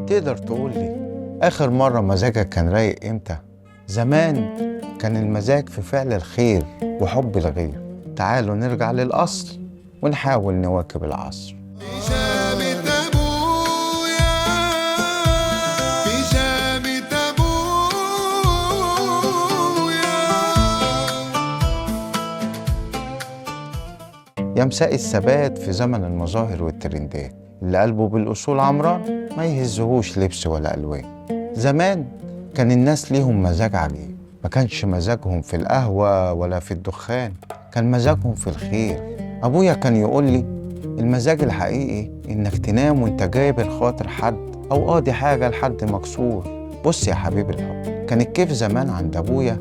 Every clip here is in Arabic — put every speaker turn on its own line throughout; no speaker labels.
تقدر تقولي آخر مرة مزاجك كان رايق إمتى؟ زمان كان المزاج في فعل الخير وحب الغير. تعالوا نرجع للأصل ونحاول نواكب العصر. يا مساء الثبات في زمن المظاهر والترندات، اللي قلبه بالأصول عمران ما يهزهوش لبس ولا ألوان. زمان كان الناس ليهم مزاج عجيب، ما كانش مزاجهم في القهوة ولا في الدخان، كان مزاجهم في الخير. أبويا كان يقول لي المزاج الحقيقي إنك تنام وإنت جابر خاطر حد أو قاضي حاجة لحد مكسور. بص يا حبيب الحب، كان الكيف زمان عند أبويا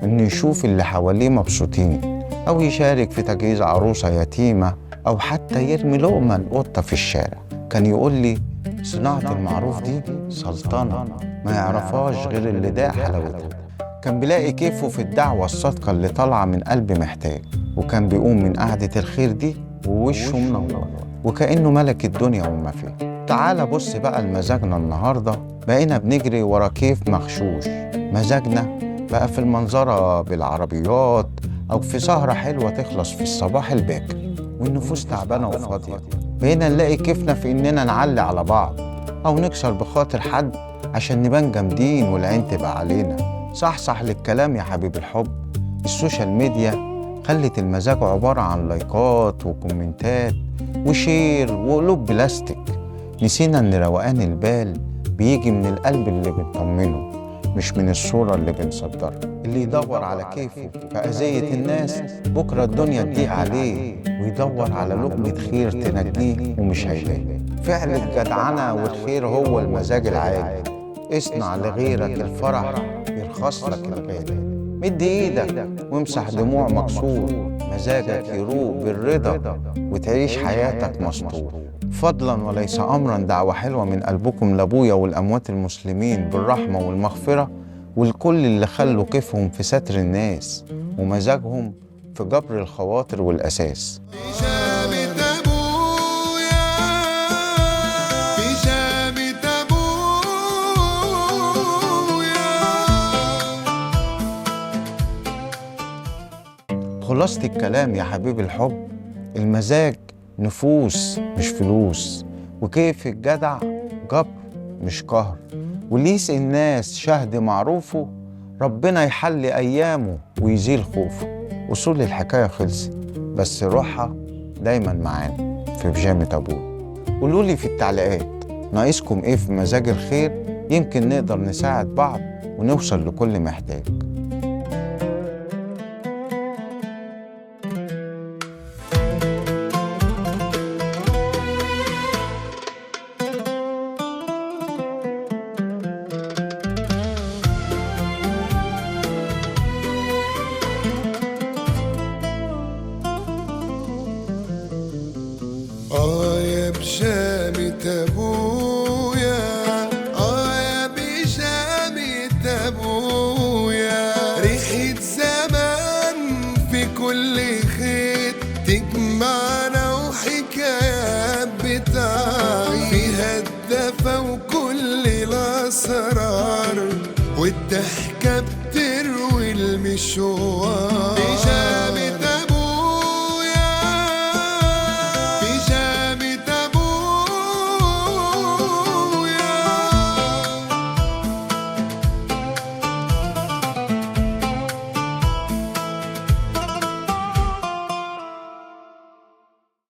إنه يشوف اللي حواليه مبسوطين، أو يشارك في تجهيز عروسة يتيمة، أو حتى يرمي لقمة القطة في الشارع. كان يقول لي صناعة المعروف دي سلطنة ما يعرفهاش غير اللي داق حلاوتها. كان بيلاقي كيفه في الدعوة الصادقة اللي طالعة من قلب محتاج، وكان بيقوم من قعدة الخير دي ووشه منور وكأنه ملك الدنيا وما فيها. تعال بص بقى لمزاجنا النهاردة، بقينا بنجري ورا كيف مغشوش. مزاجنا بقى في المنظرة بالعربيات، أو في سهرة حلوة تخلص في الصباح الباكر والنفوس تعبانة وفاضية. بقينا نلاقي كيفنا في إننا نعلي على بعض أو نكسر بخاطر حد عشان نبان جامدين والعين تبقى علينا. صح للكلام يا حبيب الحب، السوشيال ميديا خلت المزاج عبارة عن لايكات وكومنتات وشير وقلوب بلاستيك. نسينا إن روقان البال بيجي من القلب اللي بنطمنه، مش من الصورة اللي بنصدرها. اللي يدور على كيفه في أذية الناس بكرة الدنيا تضيق عليه، ويدور على لقمة خير تنجيه ومش هيلاقي. فعل الجدعنة والخير هو المزاج العالي. اصنع لغيرك الفرح يرخص لك الغالي. مد ايدك وامسح دموع مكسور، مزاجك يروق بالرضا وتعيش حياتك مسطور. فضلا وليس أمرا دعوة حلوة من قلبكم لأبويا والأموات المسلمين بالرحمة والمغفرة، والكل اللي خلوا كيفهم في ستر الناس ومزاجهم في جبر الخواطر والأساس. خلاصة الكلام يا حبيب الحب، المزاج نفوس مش فلوس، وكيف الجدع جبر مش قهر، واللي يسقي الناس شهد معروفه ربنا يحلي أيامه ويزيل خوفه. أصول الحكاية خلصت، بس روحها دايما معانا في بيجامة أبوه. قولولي في التعليقات ناقصكم إيه في مزاج الخير، يمكن نقدر نساعد بعض ونوصل لكل محتاج.
يا بيجامة أبويا، يا بيجامة أبويا، ريحة زمان في كل خيط تجمعنا وحكايات بتاعي فيها الدفا وكل الأسرار، والضحكة بتروي المشوار.